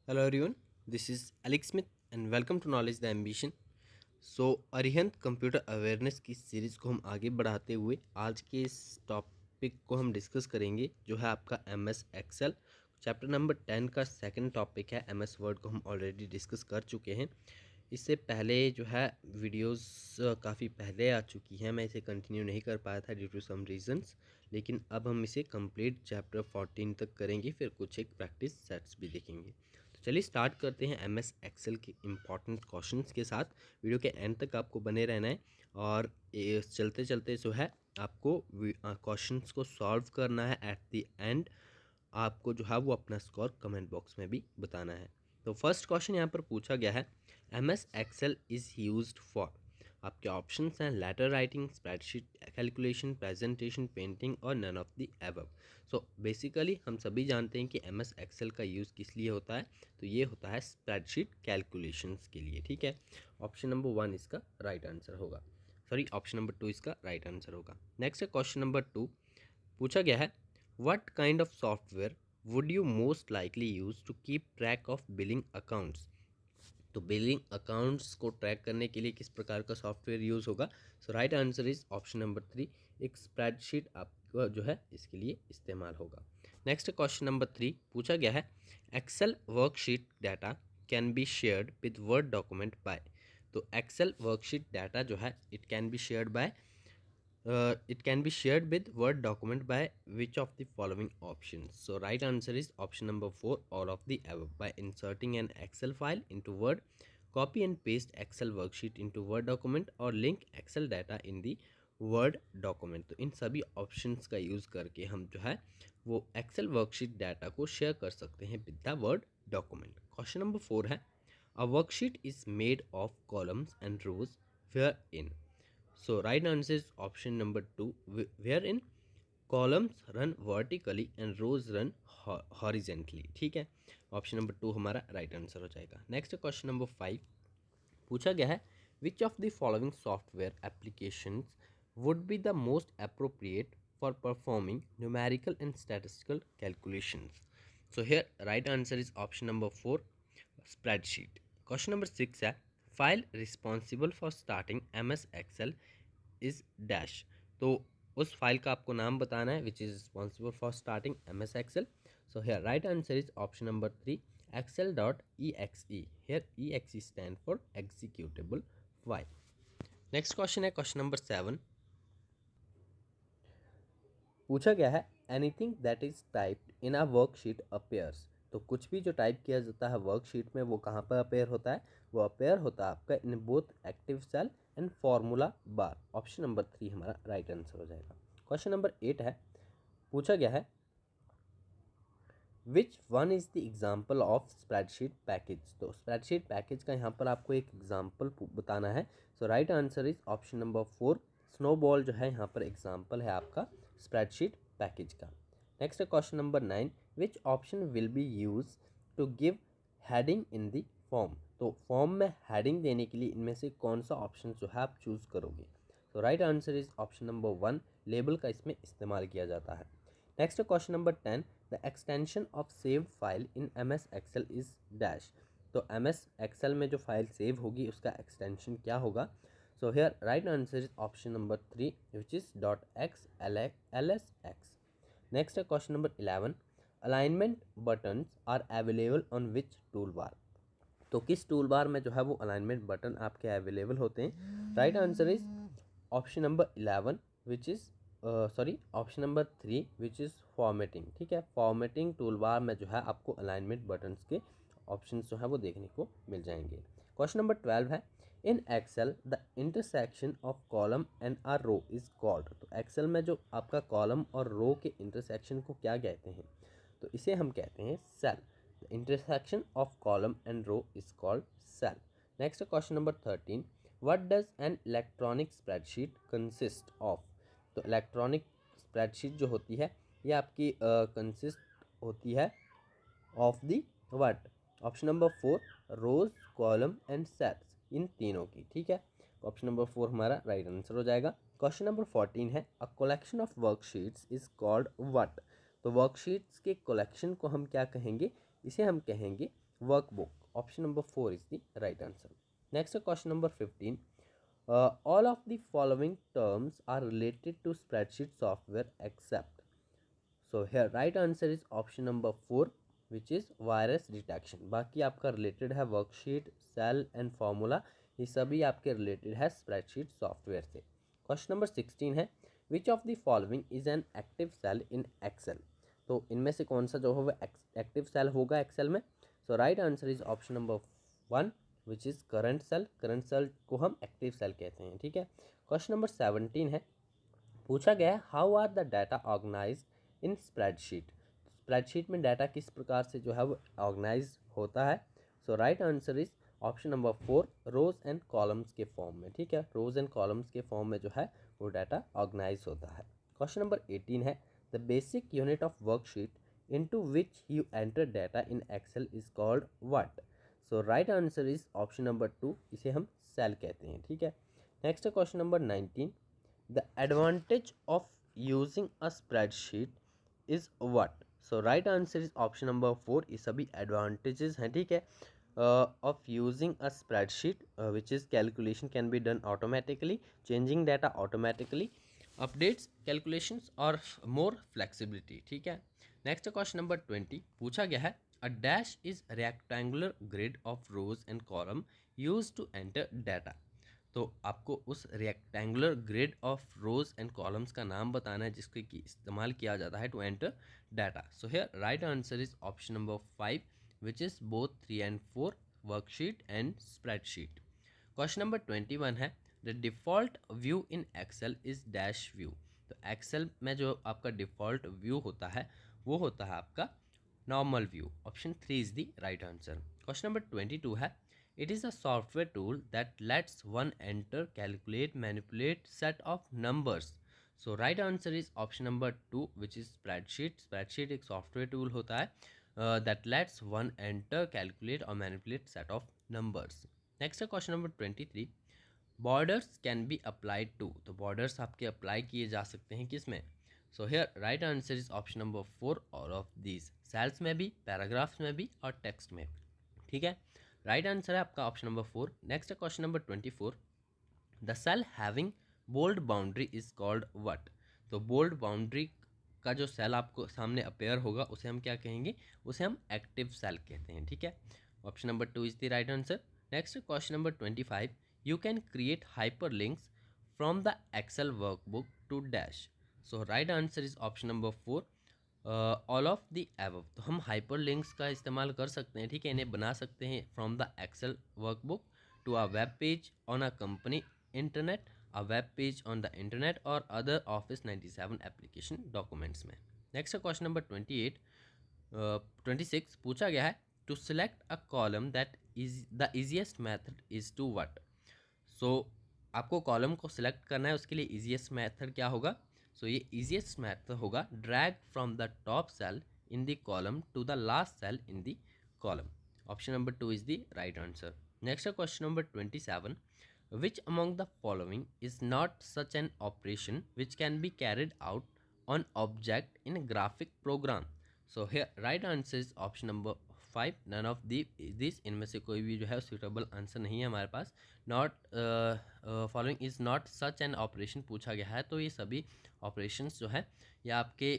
Hello everyone, this is Alex Smith and welcome to Knowledge the Ambition। Arihant computer awareness की series को हम आगे बढ़ाते हुए आज के इस टॉपिक को हम डिस्कस करेंगे जो है आपका MS एक्सेल। चैप्टर नंबर 10 का सेकंड टॉपिक है MS वर्ड को हम ऑलरेडी डिस्कस कर चुके हैं। इससे पहले जो है वीडियोस काफ़ी पहले आ चुकी हैं, मैं इसे कंटिन्यू नहीं कर पाया था ड्यू टू सम रीजंस, लेकिन अब हम इसे कंप्लीट चैप्टर 14 तक करेंगे, फिर कुछ एक प्रैक्टिस सेट्स भी देखेंगे। तो चलिए स्टार्ट करते हैं MS एक्सेल के इम्पॉर्टेंट क्वेश्चंस के साथ। वीडियो के एंड तक आपको बने रहना है और चलते चलते जो है आपको क्वेश्चंस को सॉल्व करना है। एट द एंड आपको जो है वो अपना स्कोर कमेंट बॉक्स में भी बताना है। तो फर्स्ट क्वेश्चन यहाँ पर पूछा गया है, MS Excel is used for. आपके ऑप्शंस हैं letter writing, spreadsheet calculation, presentation, painting और none of the above. So basically हम सभी जानते हैं कि MS एक्सेल का यूज़ किस लिए होता है, तो ये होता है स्प्रेडशीट कैलकुलेशंस के लिए। ठीक है, ऑप्शन नंबर 1 इसका राइट आंसर होगा, सॉरी ऑप्शन नंबर 2 इसका राइट आंसर होगा। नेक्स्ट है क्वेश्चन नंबर 2, पूछा गया है what kind of software would you most likely use to keep track of billing accounts. तो बिलिंग अकाउंट्स को ट्रैक करने के लिए किस प्रकार का सॉफ्टवेयर यूज़ होगा। So right answer is option number 3, एक स्प्रेडशीट आपका जो है इसके लिए इस्तेमाल होगा। नेक्स्ट क्वेश्चन नंबर 3 पूछा गया है Excel worksheet data can be shared with Word document by. तो एक्सेल वर्कशीट डाटा जो है it can be shared by it can be shared with Word document by which of the following options? So right answer is option number 4, all of the above. By inserting an Excel file into Word, copy and paste Excel worksheet into Word document और link Excel data in the Word document। तो इन सभी options का use करके हम जो है वो Excel worksheet data को शेयर कर सकते हैं with the Word document। Question number 4 है a worksheet is made of columns and rows wherein। So right answer is option number 2, wherein columns run vertically and rows run horizontally। ठीक है, option number 2 हमारा right answer हो जाएगा। Next question number 5 पूछा गया है which of the following software applications would be the most appropriate for performing numerical and statistical calculations. So here right answer is option number 4, spreadsheet. Question number 6 है file responsible for starting MS Excel is dash. तो उस file का आपको नाम बताना है which is responsible for starting MS Excel. So here right answer is option number 3, excel.exe। Here exe stand for executable file. Next question है question number 7, पूछा गया है anything that is typed in a worksheet appears. तो कुछ भी जो type किया जाता है वर्कशीट में वो कहाँ पर अपेयर होता है, वो अपेयर होता है आपका in both active cell and formula bar. Option number 3 हमारा राइट आंसर हो जाएगा। क्वेश्चन नंबर 8 है, पूछा गया है which one is the example of spreadsheet package. तो स्प्रेडशीट पैकेज का यहाँ पर आपको एक एग्जाम्पल बताना है। So right answer is option number 4, snowball जो है यहाँ पर एग्जाम्पल है आपका स्प्रेडशीट पैकेज का। Next question number 9, which option will be use to give heading in the form. तो फॉर्म में हेडिंग देने के लिए इनमें से कौन सा ऑप्शन जो है आप चूज़ करोगे। तो right answer is option number 1, label का इसमें इस्तेमाल किया जाता है। Next question number 10, the extension of saved file in MS Excel is dash. तो MS एक्सेल में जो फाइल सेव होगी उसका एक्सटेंशन क्या होगा। So here right answer is option number 3 which is .xlsx। Next है question number 11, alignment buttons are available on which tool bar. तो किस टूल बार में जो है वो अलाइनमेंट बटन आपके अवेलेबल होते हैं। Right answer is option number 11 which is sorry option number 3 which is formatting. ठीक है, फॉर्मेटिंग टूल बार में जो है आपको अलाइनमेंट बटन्स के ऑप्शन जो है वो देखने को मिल जाएंगे। क्वेश्चन नंबर 12 है in Excel the intersection of column and are row is called. तो एक्सेल में जो आपका कॉलम और रो के इंटरसेक्शन को क्या कहते हैं, तो इसे हम कहते हैं cell. The intersection of column and row is called cell. Next question number 13. What does an electronic spreadsheet consist of? तो इलेक्ट्रॉनिक स्प्रेडशीट जो होती है ये आपकी कंसिस्ट होती है of the what. Option number 4, rows column and cells, इन तीनों की। ठीक है, ऑप्शन नंबर 4 हमारा राइट आंसर हो जाएगा। क्वेश्चन नंबर 14 है a collection of worksheets is called what. तो वर्कशीट्स के कलेक्शन को हम क्या कहेंगे, इसे हम कहेंगे workbook. Option number 4 is the right answer. Next question number 15. All of the following terms are related to spreadsheet software except. So here right answer is option number 4 which is virus detection. बाकी आपका related है worksheet, cell and formula, ये सभी आपके related है spreadsheet software से. Question number 16 है which of the following is an active cell in Excel. तो इनमें से कौन सा जो होगा एक्टिव सेल होगा एक्सेल में. So right answer is option number 1 which is current cell. Current cell को हम एक्टिव सेल कहते हैं. ठीक है. क्वेश्चन नंबर 17 है. पूछा गया है how are the data organise in spreadsheet. Spreadsheet में डाटा किस प्रकार से जो है वो ऑर्गेनाइज होता है. So right answer is option number 4 rows and columns के फॉर्म में. ठीक है. रोज एंड कॉलम्स के फॉर्म में जो है वो डाटा ऑर्गेनाइज होता है. क्वेश्चन नंबर 18 है the basic unit of worksheet into which you enter data in Excel is called what. So right answer is option number 2. इसे हम सेल कहते हैं. ठीक है. Next question number 19. The advantage of using a spreadsheet is what. So right answer is option number 4. ये सभी advantages हैं. ठीक है. Of using a spreadsheet which is calculation can be done automatically, changing data automatically, updates calculations और मोर flexibility. ठीक है. Next question number 20 पूछा गया है a dash is rectangular grid of rows and column use to enter data. तो आपको उस rectangular grid of rows and columns का नाम बताना है जिसको कि इस्तेमाल किया जाता है to enter data. So here right answer is option number 5 which is both 3 and 4 worksheet and spreadsheet. Question number 21 है the default view in Excel is dash view. तो एक्सेल में जो आपका डिफ़ॉल्ट व्यू होता है वो होता है आपका normal view. Option 3 is the right answer. Question number 22 है it is a software tool that lets one enter calculate manipulate set of numbers. So right answer is option number 2 which is spreadsheet. Spreadsheet एक software tool होता है that lets one enter calculate और manipulate set of numbers. Next question number 23. Borders can be applied to. तो borders आपके apply किए जा सकते हैं किस में. So here right answer is option number 4 all of these. Cells में भी, पैराग्राफ्स में भी और टेक्स्ट में. ठीक है. राइट आंसर है आपका option number 4. Next question number 24. The cell having bold boundary is called what. तो बोल्ड बाउंड्री का जो सेल आपको सामने अपेयर होगा उसे हम क्या कहेंगे, उसे हम एक्टिव सेल कहते हैं. ठीक है. Option number 2 is the right answer. Next question number 25. You can create hyperlinks from the Excel workbook to dash. So right answer is option number 4 all of the above. तो हम hyperlinks का इस्तेमाल कर सकते हैं. ठीक है. इन्हें बना सकते हैं from the Excel workbook to a web page on a company internet, a web page on the internet or other Office 97 application documents में. Next question number 28 26 पूछा गया है to select a column that is the easiest method is to what. सो आपको column को select करना है. उसके लिए ईजीएस्ट मेथड क्या होगा. सो ये ईजीएस्ट मेथड होगा drag from the top cell in the column to the last cell in the column. Option number 2 is the right answer. Next question number 27. Which among the following is not such an operation which can be carried out on object in graphic program. So here right answer is option number 5 none of this. इनमें से कोई भी जो है suitable answer नहीं है हमारे पास. Not following is not such an operation पूछा गया है. तो ये सभी ऑपरेशंस जो है ये आपके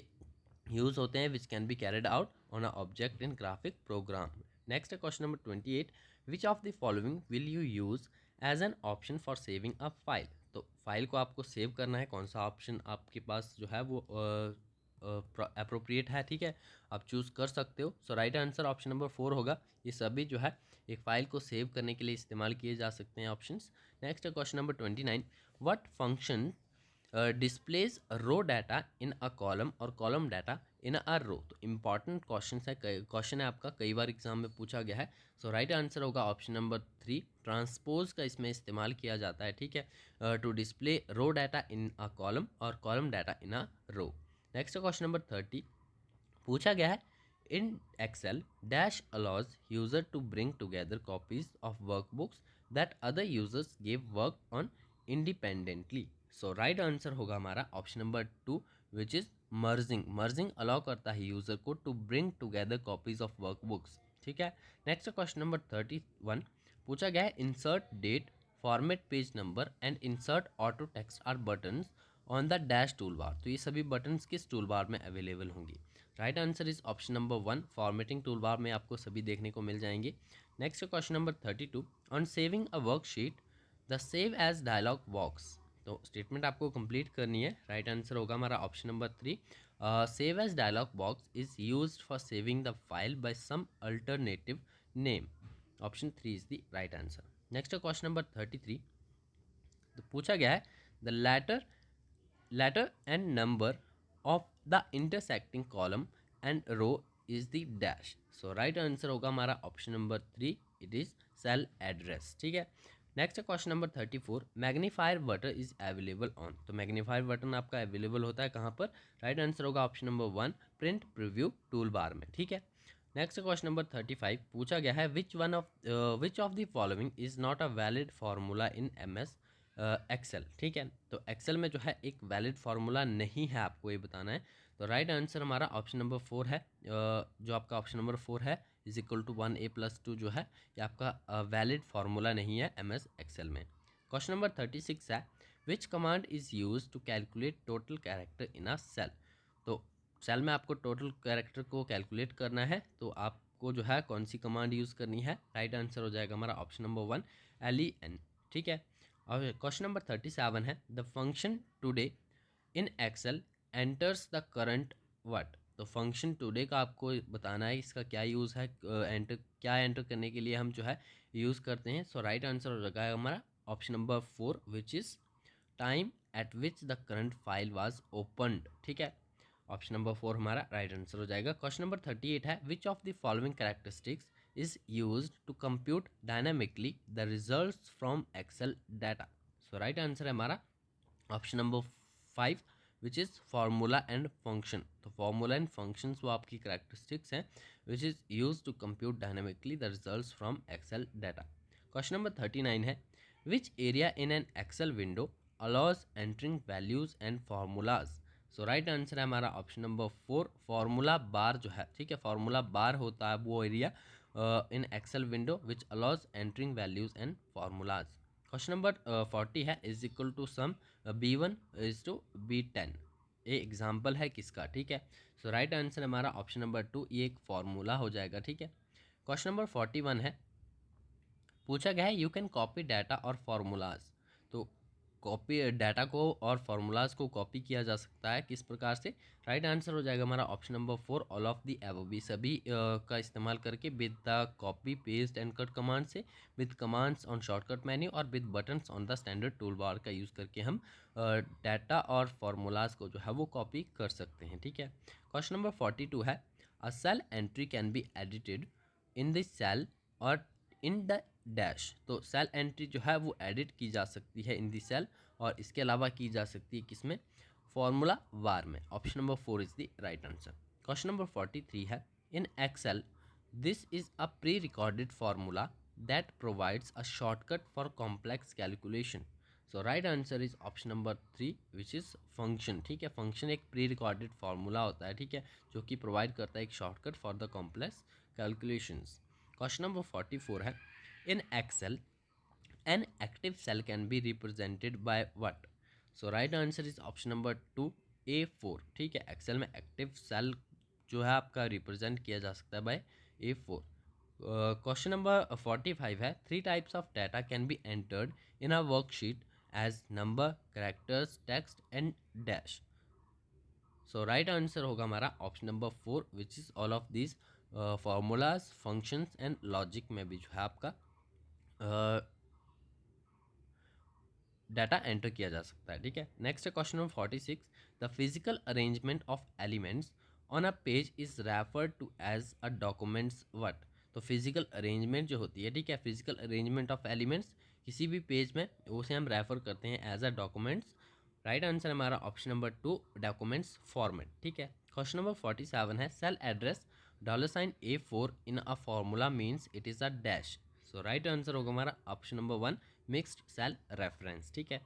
यूज़ होते हैं which can be carried out on a object in graphic program. Next question number 28. Which of the following will you use as an option for saving a file. तो फाइल को आपको save करना है. कौन सा option आपके पास जो है वो अप्रोप्रिएट है. ठीक है. आप चूज़ कर सकते हो. सो राइट आंसर ऑप्शन नंबर 4 होगा. ये सभी जो है एक फ़ाइल को सेव करने के लिए इस्तेमाल किए जा सकते हैं options. Next question number 29. What function displays row data in a column और column data in a row. तो इंपॉर्टेंट क्वेश्चन है आपका, कई बार एग्जाम में पूछा गया है. सो राइट आंसर होगा ऑप्शन नंबर 3 ट्रांसपोज का इसमें इस्तेमाल किया जाता है. ठीक है. To display row data in a column और column data in a row. Next question number 30 पूछा गया है in Excel dash allows user to bring together copies of workbooks that other users give work on independently. So right answer होगा हमारा option number 2 which is merging. Merging allow करता है user को to bring together copies of workbooks. ठीक है। Next question number 31 पूछा गया है, insert date, format page number and insert auto text are buttons on the dash tool bar. तो ये सभी बटन्स किस टूल बार में अवेलेबल होंगी? Right answer is option number 1, formatting tool bar में आपको सभी देखने को मिल जाएंगे। Next question number 32, on saving a worksheet the save as dialog box. तो स्टेटमेंट आपको कंप्लीट करनी है। राइट आंसर होगा हमारा option number 3, save as dialog box is used for saving the file by some alternative name. Option 3 is the right answer. Next question number 33, तो पूछा गया है the letter and number of the intersecting column and row is the dash. So right answer होगा हमारा option number 3, it is cell address। ठीक है। Next question number 34, magnifier button is available on. तो magnifier button आपका available होता है कहाँ पर? राइट आंसर होगा option number 1, print preview tool bar में। ठीक है। नेक्स्ट क्वेश्चन नंबर 35 पूछा गया है, which of the following is not a valid formula in MS Excel. ठीक है। तो एक्सेल में जो है एक वैलिड फार्मूला नहीं है, आपको ये बताना है। तो राइट आंसर हमारा ऑप्शन नंबर 4 है। जो आपका ऑप्शन नंबर 4 है इज इक्वल टू 1a+2 जो है ये आपका वैलिड फार्मूला नहीं है MS एक्सेल में। क्वेश्चन नंबर 36 है, which command is use to calculate total character in a cell. तो सेल में आपको टोटल कैरेक्टर को कैलकुलेट करना है, तो आपको जो है कौन सी कमांड यूज़ करनी है? राइट आंसर हो जाएगा हमारा ऑप्शन नंबर 1, LEN। ठीक है। और क्वेश्चन नंबर 37 है, the function today in Excel enters the current what. तो फंक्शन टुडे का आपको बताना है, इसका क्या यूज़ है, क्या एंटर करने के लिए हम जो है यूज़ करते हैं। सो राइट आंसर हो जाएगा हमारा option number 4, which is time eight which the current file was opened. ठीक है। ऑप्शन नंबर 4 हमारा राइट आंसर हो जाएगा। क्वेश्चन नंबर 38 है, which of the following characteristics is used to compute dynamically the results from Excel data. So right answer है हमारा option number 5, which is formula and function. तो formula and functions वो आपकी characteristics हैं which is use to compute dynamically the results from Excel data. Question number 39 है, which area in an Excel window allows entering values and formulas. So right answer है हमारा option number 4, formula बार जो है। ठीक है। Formula बार होता है वो area in Excel window which allows entering values and formulas. Question number 40 है, is equal to sum B1 is to B10। ये एग्जाम्पल है किसका? ठीक है। सो राइट आंसर हमारा ऑप्शन नंबर 2, ये एक फार्मूला हो जाएगा। ठीक है। क्वेश्चन नंबर 41 है, पूछा गया है, यू कैन कॉपी डाटा और फार्मूलाज। तो कॉपी डाटा को और फार्मूलाज को कॉपी किया जा सकता है किस प्रकार से? राइट आंसर हो जाएगा हमारा option number 4, all of the above. सभी का इस्तेमाल करके with the copy paste and cut command से, with commands on shortcut menu और with buttons on the standard tool bar का यूज़ करके हम डाटा और फार्मूलाज को जो है वो कॉपी कर सकते हैं। ठीक है। क्वेश्चन नंबर 42 है, a cell entry can be edited in the cell और इन द डैश। तो सेल एंट्री जो है वो एडिट की जा सकती है इन दी सेल, और इसके अलावा की जा सकती है किसमें? फॉर्मूला बार में। Option number 4 is the right answer. Question number 43 है, in Excel this is a pre recorded formula that provides a shortcut for complex calculation. So right answer is option number 3, which is function. ठीक है। Function एक pre recorded formula होता है, ठीक है, जो कि प्रोवाइड करता है एक shortcut for the complex calculations. Question number 44 है, in Excel an active cell can be represented by what? So right answer is option number 2, A4। ठीक है। एक्सेल में एक्टिव सेल जो है आपका रिप्रेजेंट किया जा सकता है बाय A4। क्वेश्चन नंबर 45 है, 3 types of data can be entered in a worksheet as number, characters, text and dash. So right answer होगा हमारा option number 4, which is all of this formulas, functions and logic में भी जो है आपका data enter किया जा सकता है। ठीक है। Next question number 46, the physical arrangement of elements on a page is referred to as a documents what. तो फिजिकल अरेंजमेंट जो होती है, ठीक है, फिजिकल अरेंजमेंट ऑफ एलिमेंट्स किसी भी पेज में, उसे हम रेफर करते हैं as a documents. Right answer हमारा ऑप्शन नंबर 2, डॉक्यूमेंट्स फॉर्मेट। ठीक है। क्वेश्चन नंबर 47 है, cell address $A4 in a formula means it is a dash. So right answer होगा हमारा option number 1, mixed cell reference. ठीक है।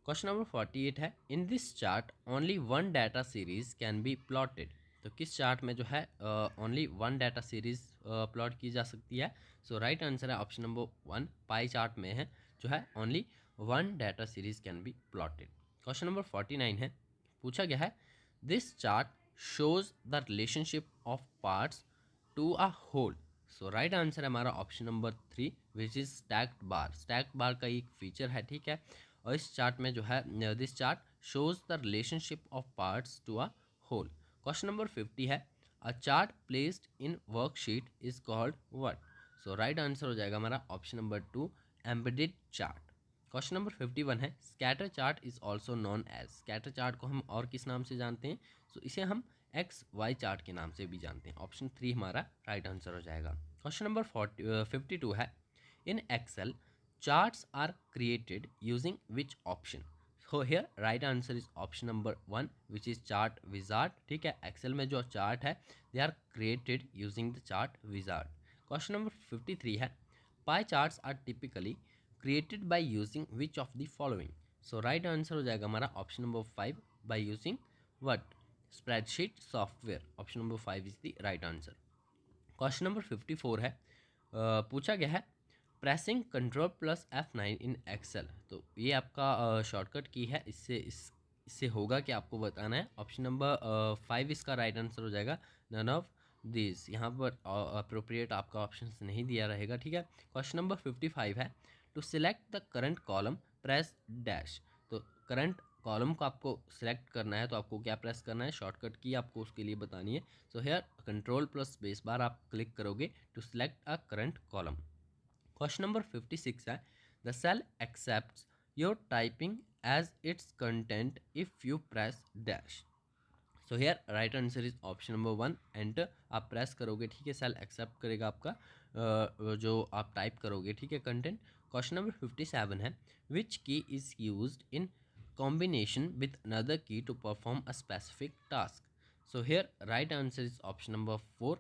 क्वेश्चन नंबर 48 है, in this chart only one data series can be plotted. तो किस chart में जो है only one data series plot की जा सकती है? सो राइट आंसर है ऑप्शन नंबर 1, पाई चार्ट में है जो है only one data series can be plotted. Question number 49 है, पूछा गया है this chart shows the relationship of parts to a whole. So right answer है हमारा option number 3 which is stacked bar. Stacked bar का एक फीचर है, ठीक है। और इस चार्ट में जो है this chart shows the relationship of parts to a whole. Question number 50 है a chart placed in worksheet is called what. So right answer हो जाएगा हमारा option number 2 embedded chart. Question number 51 है scatter chart is also known as. Scatter chart को हम और किस नाम से जानते हैं? सो इसे हम एक्स वाई चार्ट के नाम से भी जानते हैं। ऑप्शन 3 हमारा राइट आंसर हो जाएगा। क्वेश्चन नंबर 52 है in Excel charts are created using which option? So here right answer is option number 1 which is chart wizard, ठीक है। एक्सेल में जो चार्ट है they are created using the chart wizard। Question number 53 है pie charts are typically created by using which of the following? So right answer हो जाएगा हमारा option number 5 by using what? Spreadsheet software। Option number 5 is the right answer। Question number 54 है पूछा गया है pressing control plus F9 in Excel. तो ये आपका शॉर्टकट की है, इससे होगा कि आपको बताना है। ऑप्शन नंबर 5 इसका राइट आंसर हो जाएगा नन ऑफ दिस। यहाँ पर अप्रोप्रिएट आपका ऑप्शन नहीं दिया रहेगा, ठीक है। क्वेश्चन नंबर 55 है to select the current column press dash. तो करंट कॉलम को आपको सिलेक्ट करना है तो आपको क्या प्रेस करना है? शॉर्टकट की आपको उसके लिए बतानी है। So here control plus space bar आप क्लिक करोगे to select a current column. Question number 56 है the cell accepts your typing as its content if you press dash. So here right answer is option number 1 enter आप press करोगे, ठीक है। Cell accept करेगा आपका जो आप टाइप करोगे, ठीक है, कंटेंट। क्वेश्चन नंबर 57 है विच की is used in combination with another key to perform a specific task। so here right answer is option number 4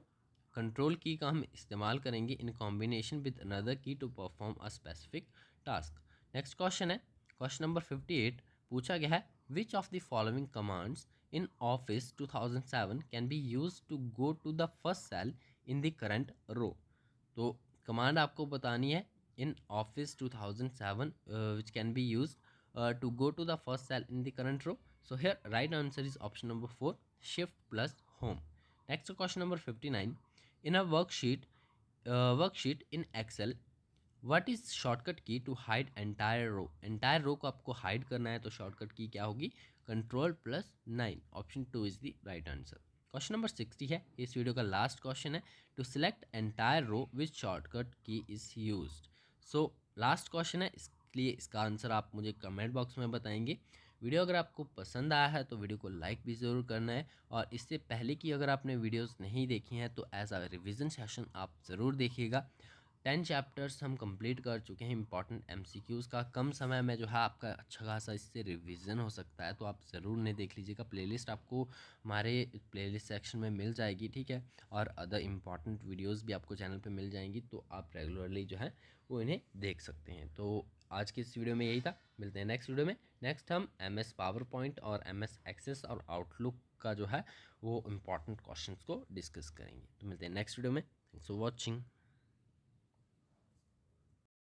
control key का हम इस्तेमाल करेंगे in combination with another key to perform a specific task. Next question है question number 58 पूछा गया है which of the following commands in office 2007 can be use to go to the first cell in the current row. तो command आपको बतानी है in office 2007 which can be use to go to the first cell in the current row। So here right answer is option number 4 shift plus home। Next question number 59 in a worksheet in Excel what is shortcut key to hide entire row। entire row को आपको hide करना है तो shortcut key क्या होगी? control plus 9। option 2 is the right answer। Question number 60 है इस video का लास्ट क्वेश्चन है to select entire row which shortcut key is used. So last question है, इसलिए इसका आंसर आप मुझे कमेंट बॉक्स में बताएंगे। वीडियो अगर आपको पसंद आया है तो वीडियो को लाइक भी ज़रूर करना है और इससे पहले कि अगर आपने वीडियोस नहीं देखी हैं तो एज अ रिवीजन सेशन आप ज़रूर देखिएगा। 10 चैप्टर्स हम कंप्लीट कर चुके हैं इंपॉर्टेंट एमसीक्यूज़ का। कम समय में जो है आपका अच्छा खासा इससे रिवीजन हो सकता है, तो आप ज़रूर ने देख लीजिएगा। प्लेलिस्ट आपको हमारे प्लेलिस्ट सेक्शन में मिल जाएगी, ठीक है। और अदर इंपॉर्टेंट वीडियोज़ भी आपको चैनल पे मिल जाएंगी, तो आप रेगुलरली जो है वो इन्हें देख सकते हैं। तो आज की इस वीडियो में यही था, मिलते हैं नेक्स्ट वीडियो में। नेक्स्ट हम MS पावर पॉइंट और MS एक्सेस और आउटलुक का जो है वो इम्पॉर्टेंट क्वेश्चंस को डिस्कस करेंगे। तो मिलते हैं नेक्स्ट वीडियो में। Thanks for watching.